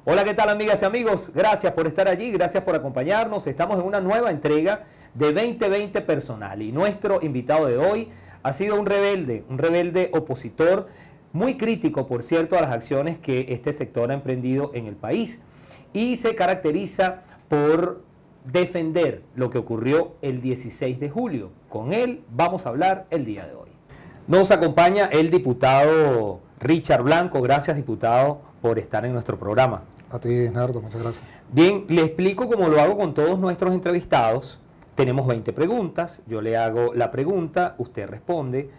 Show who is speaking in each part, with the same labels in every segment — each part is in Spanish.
Speaker 1: Hola, ¿qué tal amigas y amigos? Gracias por estar allí, gracias por acompañarnos. Estamos en una nueva entrega de 2020 Personal y nuestro invitado de hoy ha sido un rebelde opositor, muy crítico, por cierto, a las acciones que este sector ha emprendido en el país y se caracteriza por defender lo que ocurrió el 16 de julio. Con él vamos a hablar el día de hoy. Nos acompaña el diputado Richard Blanco. Gracias, diputado, por estar en nuestro programa.
Speaker 2: A ti, Nardo, muchas gracias.
Speaker 1: Bien, le explico como lo hago con todos nuestros entrevistados. Tenemos 20 preguntas, yo le hago la pregunta, usted responde.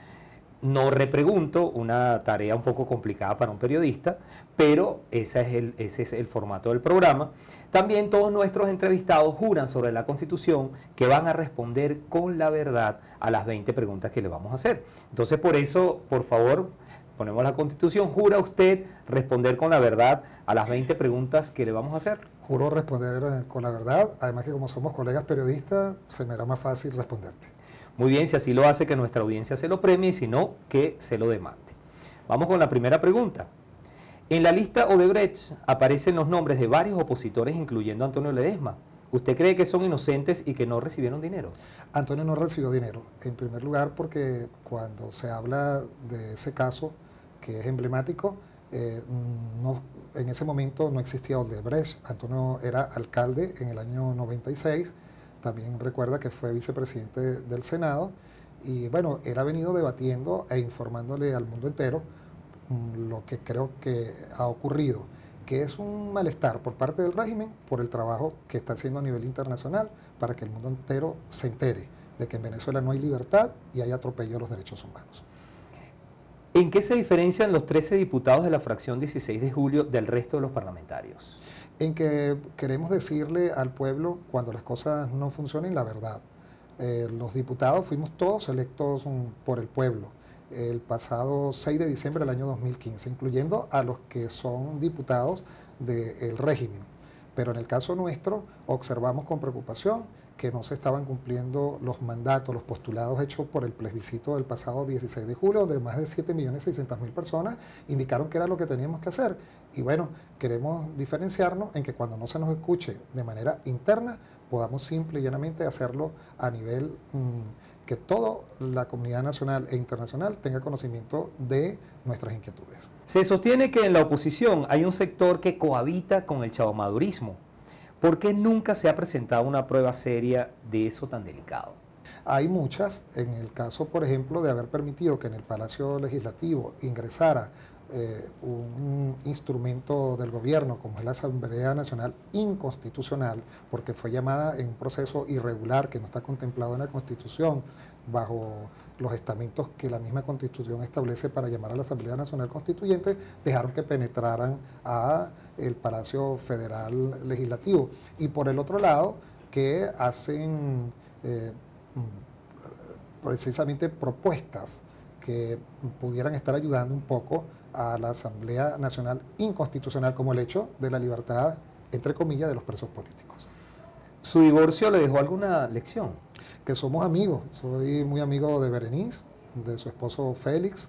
Speaker 1: No repregunto, una tarea un poco complicada para un periodista, pero ese es el formato del programa. También todos nuestros entrevistados juran sobre la Constitución que van a responder con la verdad a las 20 preguntas que le vamos a hacer. Entonces, por eso, por favor, ponemos la Constitución. ¿Jura usted responder con la verdad a las 20 preguntas que le vamos a hacer?
Speaker 2: Juro responder con la verdad, además que como somos colegas periodistas, se me hará más fácil responderte.
Speaker 1: Muy bien, si así lo hace, que nuestra audiencia se lo premie, y si no, que se lo demande. Vamos con la primera pregunta. En la lista Odebrecht aparecen los nombres de varios opositores, incluyendo a Antonio Ledesma. ¿Usted cree que son inocentes y que no recibieron dinero?
Speaker 2: Antonio no recibió dinero, en primer lugar porque cuando se habla de ese caso, que es emblemático, en ese momento no existía Odebrecht. Antonio era alcalde en el año 96, también recuerda que fue vicepresidente del Senado, y bueno, él ha venido debatiendo e informándole al mundo entero lo que creo que ha ocurrido, que es un malestar por parte del régimen por el trabajo que está haciendo a nivel internacional para que el mundo entero se entere de que en Venezuela no hay libertad y hay atropello a los derechos humanos.
Speaker 1: ¿En qué se diferencian los 13 diputados de la fracción 16 de julio del resto de los parlamentarios?
Speaker 2: En que queremos decirle al pueblo cuando las cosas no funcionen la verdad. Los diputados fuimos todos electos por el pueblo el pasado 6 de diciembre del año 2015, incluyendo a los que son diputados del régimen. Pero en el caso nuestro observamos con preocupación que no se estaban cumpliendo los mandatos, los postulados hechos por el plebiscito del pasado 16 de julio, donde más de 7.600.000 personas indicaron que era lo que teníamos que hacer. Y bueno, queremos diferenciarnos en que cuando no se nos escuche de manera interna, podamos simple y llanamente hacerlo a nivel que toda la comunidad nacional e internacional tenga conocimiento de nuestras inquietudes.
Speaker 1: Se sostiene que en la oposición hay un sector que cohabita con el chavomadurismo. ¿Por qué nunca se ha presentado una prueba seria de eso tan delicado?
Speaker 2: Hay muchas. En el caso, por ejemplo, de haber permitido que en el Palacio Legislativo ingresara un instrumento del gobierno como es la Asamblea Nacional inconstitucional, porque fue llamada en un proceso irregular que no está contemplado en la Constitución, bajo los estamentos que la misma Constitución establece para llamar a la Asamblea Nacional Constituyente, dejaron que penetraran a el Palacio Federal Legislativo. Y por el otro lado, que hacen precisamente propuestas que pudieran estar ayudando un poco a la Asamblea Nacional inconstitucional, como el hecho de la libertad, entre comillas, de los presos políticos.
Speaker 1: ¿Su divorcio le dejó alguna lección?
Speaker 2: Que somos amigos. Soy muy amigo de Berenice, de su esposo Félix,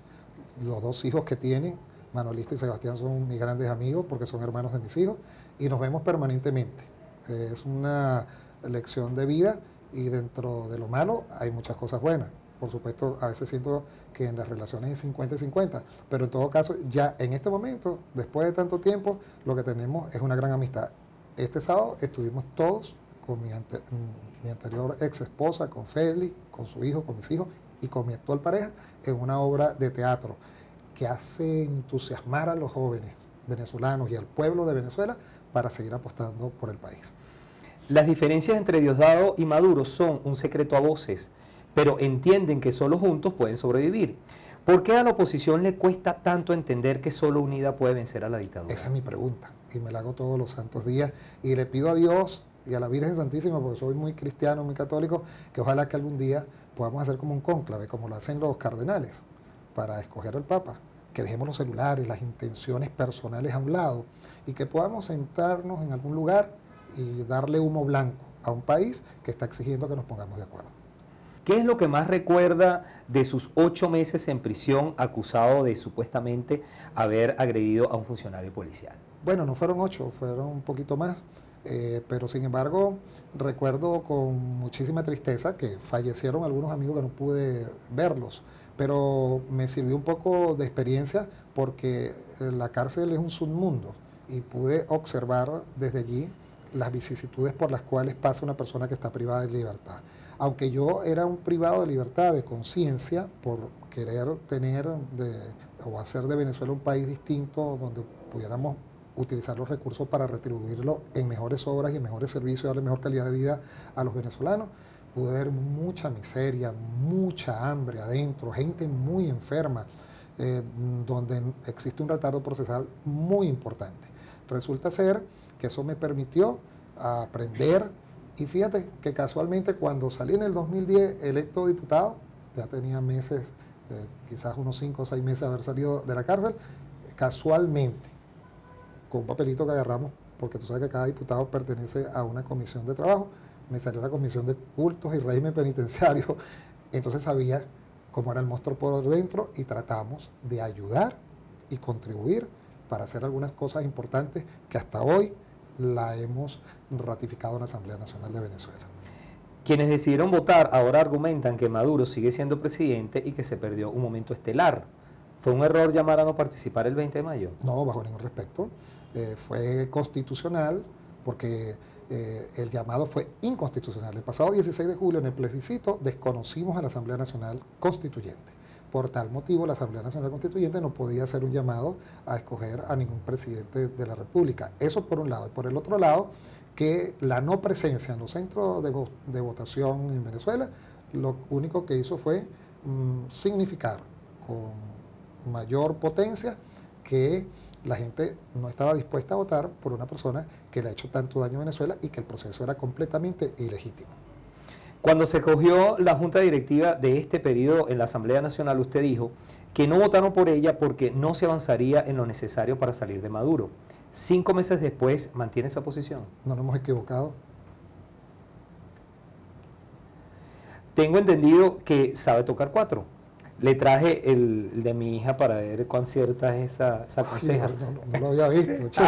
Speaker 2: los dos hijos que tienen, Manolito y Sebastián, son mis grandes amigos porque son hermanos de mis hijos y nos vemos permanentemente. Es una lección de vida y dentro de lo malo hay muchas cosas buenas. Por supuesto, a veces siento que en las relaciones es 50 y 50, pero en todo caso, ya en este momento, después de tanto tiempo, lo que tenemos es una gran amistad. Este sábado estuvimos todos con mi anterior ex esposa, con Félix, con su hijo, con mis hijos y con mi actual pareja en una obra de teatro que hace entusiasmar a los jóvenes venezolanos y al pueblo de Venezuela para seguir apostando por el país.
Speaker 1: Las diferencias entre Diosdado y Maduro son un secreto a voces, pero entienden que solo juntos pueden sobrevivir. ¿Por qué a la oposición le cuesta tanto entender que solo unida puede vencer a la dictadura?
Speaker 2: Esa es mi pregunta y me la hago todos los santos días y le pido a Dios y a la Virgen Santísima, porque soy muy cristiano, muy católico, que ojalá que algún día podamos hacer como un cónclave, como lo hacen los cardenales, para escoger al Papa, que dejemos los celulares, las intenciones personales a un lado y que podamos sentarnos en algún lugar y darle humo blanco a un país que está exigiendo que nos pongamos de acuerdo.
Speaker 1: ¿Qué es lo que más recuerda de sus 8 meses en prisión acusado de supuestamente haber agredido a un funcionario policial?
Speaker 2: Bueno, no fueron 8, fueron un poquito más, pero sin embargo recuerdo con muchísima tristeza que fallecieron algunos amigos que no pude verlos, pero me sirvió un poco de experiencia porque la cárcel es un submundo y pude observar desde allí las vicisitudes por las cuales pasa una persona que está privada de libertad. Aunque yo era un privado de libertad, de conciencia, por querer tener o hacer de Venezuela un país distinto donde pudiéramos utilizar los recursos para retribuirlo en mejores obras y en mejores servicios, darle mejor calidad de vida a los venezolanos, pude ver mucha miseria, mucha hambre adentro, gente muy enferma, donde existe un retardo procesal muy importante. Resulta ser que eso me permitió aprender, y fíjate que casualmente cuando salí en el 2010 electo diputado, ya tenía meses, quizás unos 5 o 6 meses de haber salido de la cárcel, casualmente, con un papelito que agarramos, porque tú sabes que cada diputado pertenece a una comisión de trabajo, me salió la comisión de cultos y régimen penitenciario, entonces sabía cómo era el monstruo por dentro y tratamos de ayudar y contribuir para hacer algunas cosas importantes que hasta hoy la hemos ratificado en la Asamblea Nacional de Venezuela.
Speaker 1: Quienes decidieron votar ahora argumentan que Maduro sigue siendo presidente y que se perdió un momento estelar. ¿Fue un error llamar a no participar el 20 de mayo?
Speaker 2: No, bajo ningún respecto. Fue constitucional porque el llamado fue inconstitucional. El pasado 16 de julio en el plebiscito desconocimos a la Asamblea Nacional Constituyente. Por tal motivo, la Asamblea Nacional Constituyente no podía hacer un llamado a escoger a ningún presidente de la República. Eso por un lado. Y por el otro lado, que la no presencia en los centros de votación en Venezuela, lo único que hizo fue significar con mayor potencia que la gente no estaba dispuesta a votar por una persona que le ha hecho tanto daño a Venezuela y que el proceso era completamente ilegítimo.
Speaker 1: Cuando se cogió la junta directiva de este periodo en la Asamblea Nacional, usted dijo que no votaron por ella porque no se avanzaría en lo necesario para salir de Maduro. 5 meses después, ¿mantiene esa posición?
Speaker 2: No nos hemos equivocado.
Speaker 1: Tengo entendido que sabe tocar 4. Le traje el de mi hija para ver cuán cierta es esa conseja.
Speaker 2: No lo había visto, chico.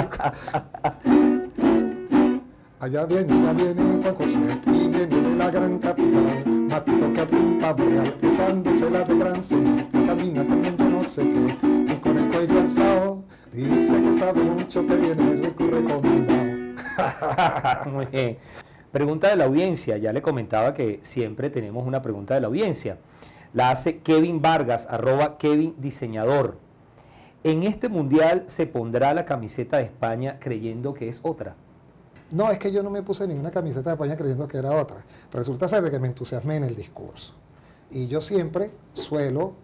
Speaker 2: Allá viene Juan José, y viene de la gran capital, matito que apunta real, echándosela de gran señor, camina comiendo no sé qué, y con el cuello alzado, dice que sabe mucho que viene rico y recomendado.
Speaker 1: Muy bien. Pregunta de la audiencia, ya le comentaba que siempre tenemos una pregunta de la audiencia. La hace Kevin Vargas, @Kevin Diseñador. ¿En este mundial se pondrá la camiseta de España creyendo que es otra?
Speaker 2: No, es que yo no me puse ninguna camiseta de España creyendo que era otra. Resulta ser de que me entusiasmé en el discurso. Y yo siempre suelo,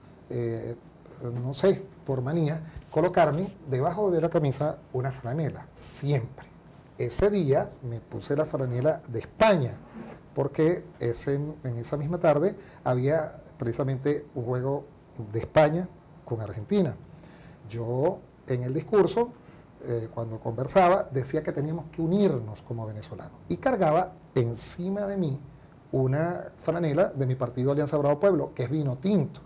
Speaker 2: no sé, por manía, colocarme debajo de la camisa una franela, siempre. Ese día me puse la franela de España, porque en esa misma tarde había precisamente un juego de España con Argentina. Yo en el discurso, cuando conversaba, decía que teníamos que unirnos como venezolanos y cargaba encima de mí una franela de mi partido Alianza Bravo Pueblo, que es vino tinto.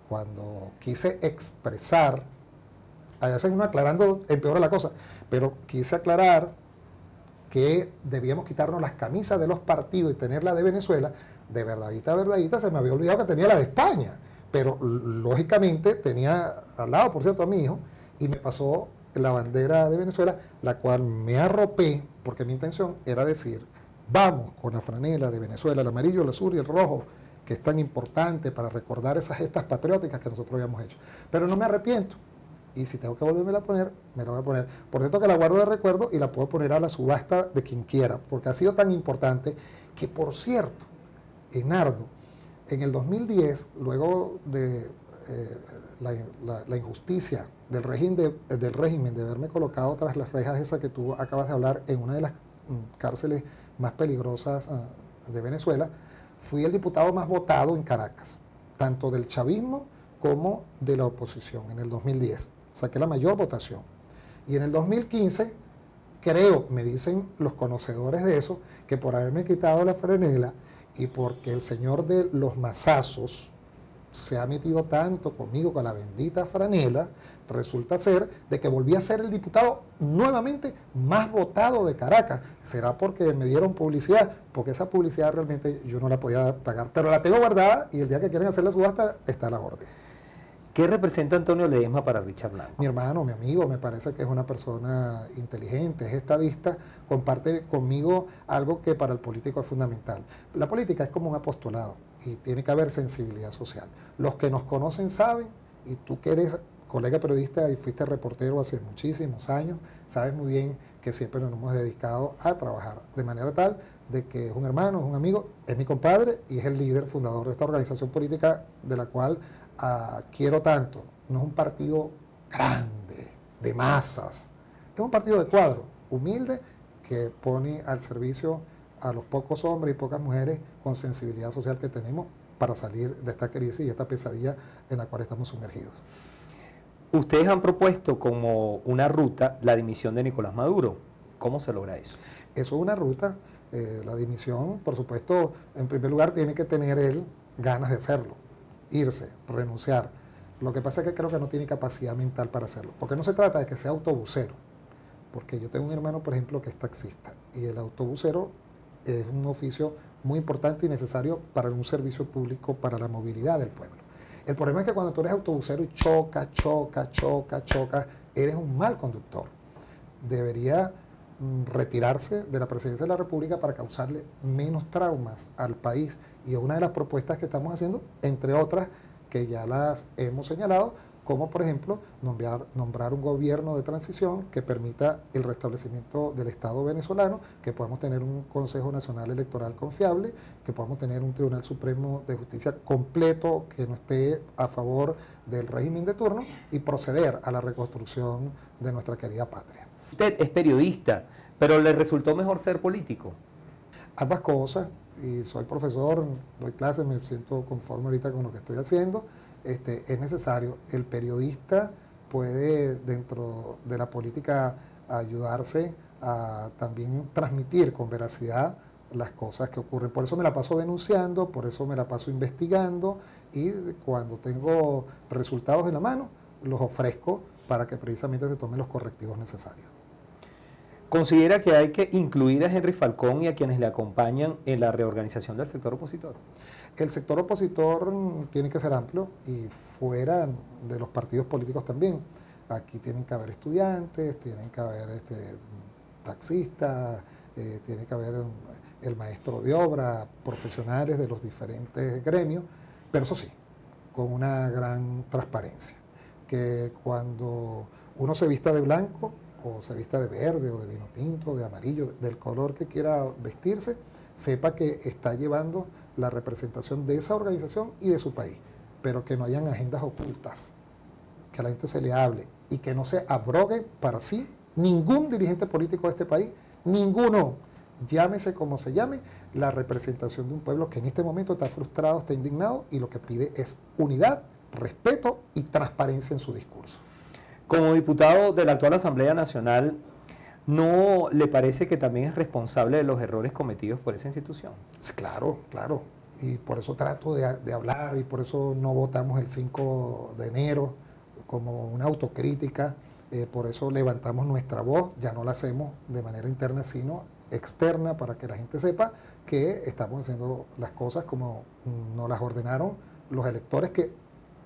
Speaker 2: Cuando quise expresar, a veces uno aclarando empeora la cosa, pero quise aclarar que debíamos quitarnos las camisas de los partidos y tener la de Venezuela, de verdadita, se me había olvidado que tenía la de España, pero lógicamente tenía al lado, por cierto, a mi hijo, y me pasó la bandera de Venezuela, la cual me arropé, porque mi intención era decir, vamos con la franela de Venezuela, el amarillo, el azul y el rojo, que es tan importante para recordar esas gestas patrióticas que nosotros habíamos hecho. Pero no me arrepiento, y si tengo que volverme a poner, me la voy a poner. Por cierto que la guardo de recuerdo y la puedo poner a la subasta de quien quiera, porque ha sido tan importante que, por cierto, Enardo, en el 2010, luego de la injusticia del régimen de haberme colocado tras las rejas esa que tú acabas de hablar en una de las cárceles más peligrosas de Venezuela, fui el diputado más votado en Caracas, tanto del chavismo como de la oposición en el 2010. Saqué la mayor votación. Y en el 2015, creo, me dicen los conocedores de eso, que por haberme quitado la franela y porque el señor de los mazazos se ha metido tanto conmigo con la bendita franela, resulta ser de que volví a ser el diputado nuevamente más votado de Caracas. ¿Será porque me dieron publicidad? Porque esa publicidad realmente yo no la podía pagar, pero la tengo guardada y el día que quieren hacer la subasta está a la orden.
Speaker 1: ¿Qué representa Antonio Ledesma para Richard Blanco?
Speaker 2: Mi hermano, mi amigo, me parece que es una persona inteligente, es estadista, comparte conmigo algo que para el político es fundamental. La política es como un apostolado y tiene que haber sensibilidad social. Los que nos conocen saben, y tú que eres colega periodista y fuiste reportero hace muchísimos años, sabes muy bien que siempre nos hemos dedicado a trabajar de manera tal de que es un hermano, es un amigo, es mi compadre y es el líder fundador de esta organización política de la cual quiero tanto. No es un partido grande, de masas, es un partido de cuadro, humilde, que pone al servicio a los pocos hombres y pocas mujeres con sensibilidad social que tenemos para salir de esta crisis y esta pesadilla en la cual estamos sumergidos.
Speaker 1: Ustedes han propuesto como una ruta la dimisión de Nicolás Maduro. ¿Cómo se logra eso?
Speaker 2: Eso es una ruta. La dimisión, por supuesto, en primer lugar tiene que tener él ganas de hacerlo, irse, renunciar. Lo que pasa es que creo que no tiene capacidad mental para hacerlo, porque no se trata de que sea autobusero, porque yo tengo un hermano, por ejemplo, que es taxista, y el autobusero es un oficio muy importante y necesario para un servicio público, para la movilidad del pueblo. El problema es que cuando tú eres autobusero y choca, eres un mal conductor. Debería retirarse de la presidencia de la República para causarle menos traumas al país. Y es una de las propuestas que estamos haciendo, entre otras que ya las hemos señalado, como por ejemplo nombrar un gobierno de transición que permita el restablecimiento del Estado venezolano, que podamos tener un Consejo Nacional Electoral confiable, que podamos tener un Tribunal Supremo de Justicia completo que no esté a favor del régimen de turno y proceder a la reconstrucción de nuestra querida patria.
Speaker 1: Usted es periodista, pero ¿le resultó mejor ser político?
Speaker 2: Ambas cosas, y soy profesor, doy clases, me siento conforme ahorita con lo que estoy haciendo. Es necesario. El periodista puede, dentro de la política, ayudarse a también transmitir con veracidad las cosas que ocurren. Por eso me la paso denunciando, por eso me la paso investigando y cuando tengo resultados en la mano, los ofrezco para que precisamente se tomen los correctivos necesarios.
Speaker 1: ¿Considera que hay que incluir a Henry Falcón y a quienes le acompañan en la reorganización del sector opositor?
Speaker 2: El sector opositor tiene que ser amplio y fuera de los partidos políticos también. Aquí tienen que haber estudiantes, tienen que haber taxistas, tiene que haber el maestro de obra, profesionales de los diferentes gremios, pero eso sí, con una gran transparencia. Que cuando uno se vista de blanco, o se vista de verde, o de vino tinto, de amarillo, del color que quiera vestirse, sepa que está llevando la representación de esa organización y de su país, pero que no hayan agendas ocultas, que a la gente se le hable y que no se abrogue para sí ningún dirigente político de este país, ninguno, llámese como se llame, la representación de un pueblo que en este momento está frustrado, está indignado y lo que pide es unidad, respeto y transparencia en su discurso.
Speaker 1: Como diputado de la actual Asamblea Nacional, ¿no le parece que también es responsable de los errores cometidos por esa institución?
Speaker 2: Sí, claro, claro. Y por eso trato de hablar y por eso no votamos el 5 de enero como una autocrítica. Por eso levantamos nuestra voz, ya no la hacemos de manera interna, sino externa, para que la gente sepa que estamos haciendo las cosas como nos las ordenaron los electores que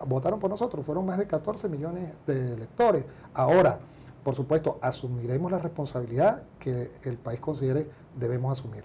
Speaker 2: votaron por nosotros. Fueron más de 14 millones de electores. Ahora, por supuesto, asumiremos la responsabilidad que el país considere debemos asumir.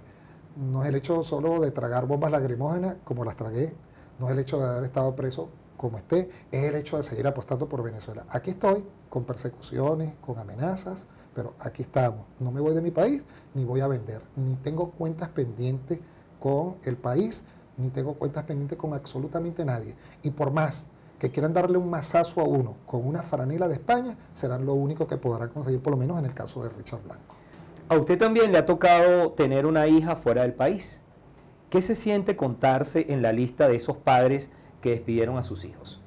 Speaker 2: No es el hecho solo de tragar bombas lacrimógenas como las tragué, no es el hecho de haber estado preso como esté, es el hecho de seguir apostando por Venezuela. Aquí estoy, con persecuciones, con amenazas, pero aquí estamos. No me voy de mi país, ni voy a vender, ni tengo cuentas pendientes con el país, ni tengo cuentas pendientes con absolutamente nadie. Y por más que quieran darle un mazazo a uno con una franela de España, serán lo único que podrán conseguir, por lo menos en el caso de Richard Blanco.
Speaker 1: A usted también le ha tocado tener una hija fuera del país. ¿Qué se siente contarse en la lista de esos padres que despidieron a sus hijos?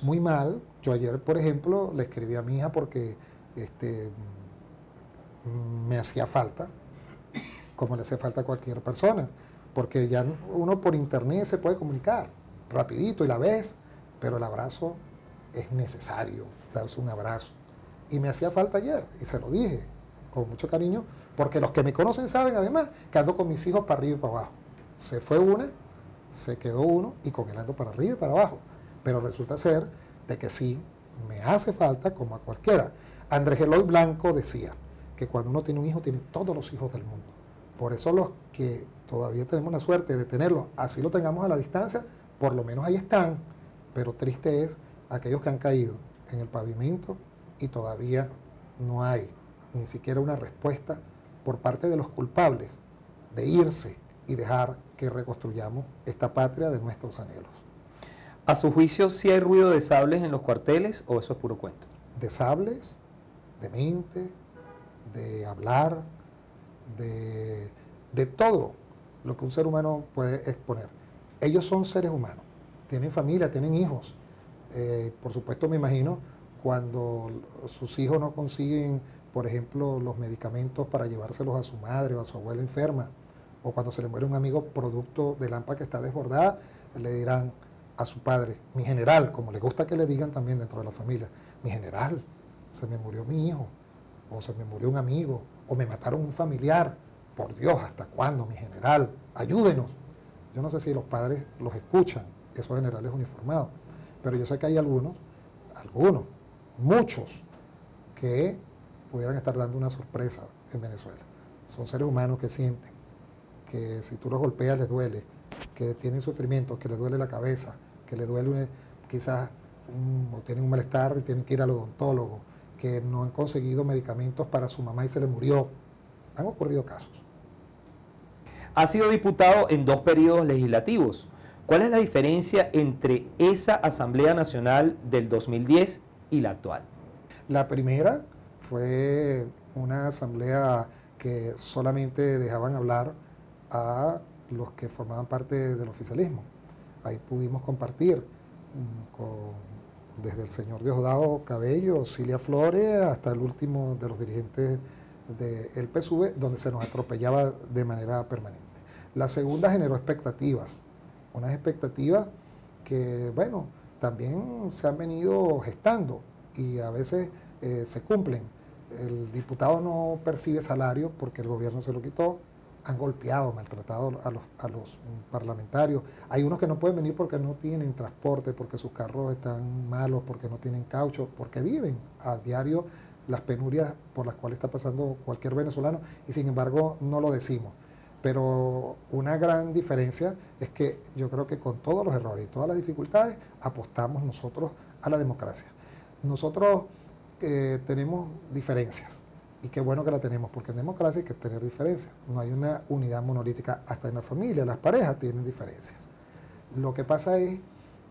Speaker 2: Muy mal. Yo ayer, por ejemplo, le escribí a mi hija porque me hacía falta, como le hace falta a cualquier persona. porque ya uno por internet se puede comunicar rapidito y la ves, pero el abrazo es necesario, darse un abrazo. Y me hacía falta ayer, y se lo dije con mucho cariño, porque los que me conocen saben además que ando con mis hijos para arriba y para abajo. Se fue una, se quedó uno, y con él ando para arriba y para abajo. Pero resulta ser de que sí, me hace falta como a cualquiera. Andrés Eloy Blanco decía que cuando uno tiene un hijo, tiene todos los hijos del mundo. Por eso los que todavía tenemos la suerte de tenerlos, así lo tengamos a la distancia, por lo menos ahí están, pero triste es aquellos que han caído en el pavimento y todavía no hay ni siquiera una respuesta por parte de los culpables de irse y dejar que reconstruyamos esta patria de nuestros anhelos.
Speaker 1: ¿A su juicio sí hay ruido de sables en los cuarteles o eso es puro cuento?
Speaker 2: De sables, de mente, de hablar, de todo lo que un ser humano puede exponer. Ellos son seres humanos, tienen familia, tienen hijos. Por supuesto, me imagino cuando sus hijos no consiguen, por ejemplo, los medicamentos para llevárselos a su madre o a su abuela enferma, o cuando se le muere un amigo producto de lámpara que está desbordada, le dirán a su padre, mi general, como le gusta que le digan también dentro de la familia, mi general, se me murió mi hijo, o se me murió un amigo, o me mataron un familiar. Por Dios, ¿hasta cuándo, mi general? Ayúdenos. Yo no sé si los padres los escuchan, esos generales uniformados, pero yo sé que hay algunos, muchos, que pudieran estar dando una sorpresa en Venezuela. Son seres humanos que sienten, que si tú los golpeas les duele, que tienen sufrimiento, que les duele la cabeza, que les duele quizás o tienen un malestar y tienen que ir al odontólogo, que no han conseguido medicamentos para su mamá y se le murió. Han ocurrido casos.
Speaker 1: Ha sido diputado en 2 periodos legislativos. ¿Cuál es la diferencia entre esa Asamblea Nacional del 2010 y la actual?
Speaker 2: La primera fue una asamblea que solamente dejaban hablar a los que formaban parte del oficialismo. Ahí pudimos compartir desde el señor Diosdado Cabello, Cilia Flores, hasta el último de los dirigentes del PSUV, donde se nos atropellaba de manera permanente. La segunda generó expectativas, unas expectativas que, bueno, también se han venido gestando y a veces se cumplen. El diputado no percibe salario porque el gobierno se lo quitó, han golpeado, maltratado a los parlamentarios. Hay unos que no pueden venir porque no tienen transporte, porque sus carros están malos, porque no tienen caucho, porque viven a diario las penurias por las cuales está pasando cualquier venezolano y sin embargo no lo decimos. Pero una gran diferencia es que yo creo que con todos los errores y todas las dificultades apostamos nosotros a la democracia. Nosotros tenemos diferencias y qué bueno que la tenemos, porque en democracia hay que tener diferencias. No hay una unidad monolítica, hasta en la familia, las parejas tienen diferencias. Lo que pasa es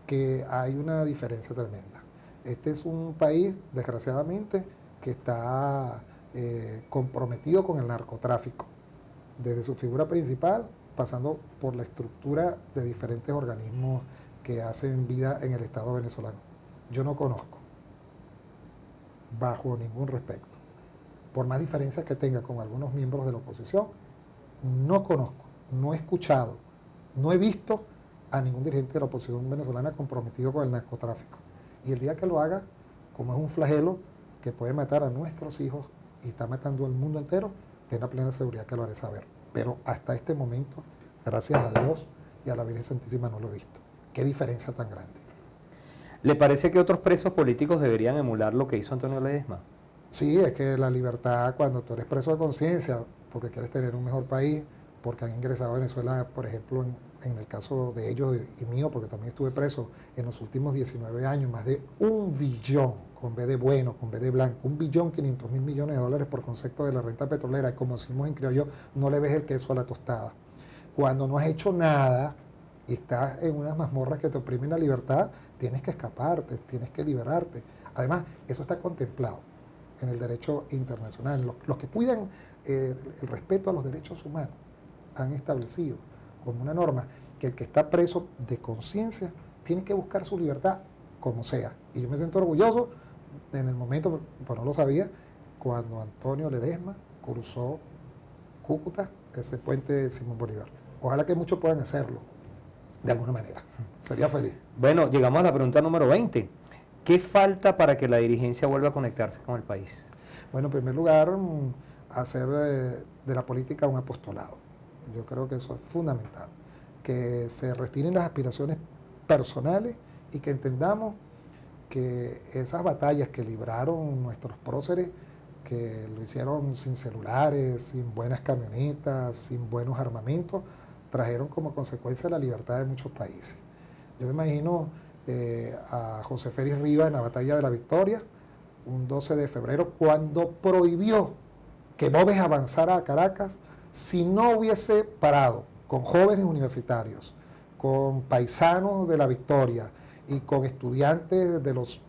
Speaker 2: que hay una diferencia tremenda. Este es un país, desgraciadamente, que está comprometido con el narcotráfico, desde su figura principal, pasando por la estructura de diferentes organismos que hacen vida en el Estado venezolano. Yo no conozco, bajo ningún respecto, por más diferencias que tenga con algunos miembros de la oposición, no conozco, no he escuchado, no he visto a ningún dirigente de la oposición venezolana comprometido con el narcotráfico. Y el día que lo haga, como es un flagelo que puede matar a nuestros hijos y está matando al mundo entero, tenga plena seguridad que lo haré saber. Pero hasta este momento, gracias a Dios y a la Virgen Santísima, no lo he visto. ¿Qué diferencia tan grande?
Speaker 1: ¿Le parece que otros presos políticos deberían emular lo que hizo Antonio Ledesma?
Speaker 2: Sí, es que la libertad, cuando tú eres preso de conciencia, porque quieres tener un mejor país, porque han ingresado a Venezuela, por ejemplo, en el caso de ellos y mío, porque también estuve preso en los últimos 19 años, más de 1 billón, con B de bueno, con B de blanco, 1.500.000 millones de dólares por concepto de la renta petrolera, y como decimos en criollo, no le ves el queso a la tostada. Cuando no has hecho nada y estás en unas mazmorras que te oprimen la libertad, tienes que escaparte, tienes que liberarte. Además, eso está contemplado en el derecho internacional. Los que cuidan el respeto a los derechos humanos han establecido como una norma que el que está preso de conciencia tiene que buscar su libertad como sea. Y yo me siento orgulloso en el momento, pues no lo sabía, cuando Antonio Ledesma cruzó Cúcuta, ese puente de Simón Bolívar. Ojalá que muchos puedan hacerlo, de alguna manera. Sería feliz.
Speaker 1: Bueno, llegamos a la pregunta número 20. ¿Qué falta para que la dirigencia vuelva a conectarse con el país?
Speaker 2: Bueno, en primer lugar, hacer de la política un apostolado. Yo creo que eso es fundamental. Que se retiren las aspiraciones personales y que entendamos que esas batallas que libraron nuestros próceres, que lo hicieron sin celulares, sin buenas camionetas, sin buenos armamentos, trajeron como consecuencia la libertad de muchos países. Yo me imagino a José Félix Rivas en la Batalla de la Victoria, un 12 de febrero, cuando prohibió que Boves avanzara a Caracas si no hubiese parado con jóvenes universitarios, con paisanos de la Victoria y con estudiantes de los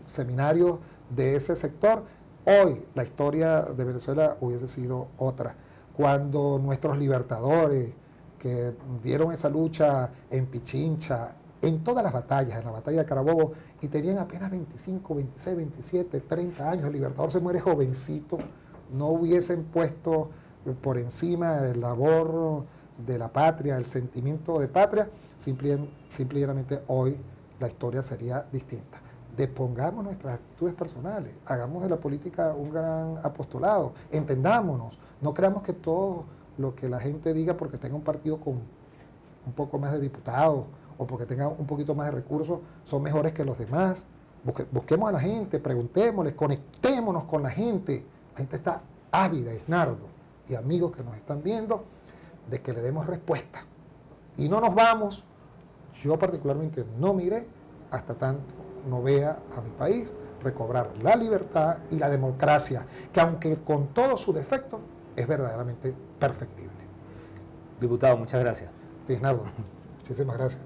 Speaker 2: seminarios de ese sector. Hoy la historia de Venezuela hubiese sido otra. Cuando nuestros libertadores que dieron esa lucha en Pichincha, en todas las batallas, en la batalla de Carabobo, y tenían apenas 25, 26, 27, 30 años, el libertador se muere jovencito, no hubiesen puesto por encima el labor de la patria, el sentimiento de patria, simplemente hoy la historia sería distinta. Despongamos nuestras actitudes personales, hagamos de la política un gran apostolado, entendámonos, no creamos que todo lo que la gente diga porque tenga un partido con un poco más de diputados o porque tenga un poquito más de recursos son mejores que los demás. Busquemos a la gente, preguntémosles, conectémonos con la gente. La gente está ávida, Isnardo, y amigos que nos están viendo, de que le demos respuesta. Y no nos vamos, yo particularmente no miré hasta tanto no vea a mi país recobrar la libertad y la democracia, que aunque con todos sus defectos, es verdaderamente perfectible.
Speaker 1: Diputado, muchas gracias.
Speaker 2: Isnardo, muchísimas gracias.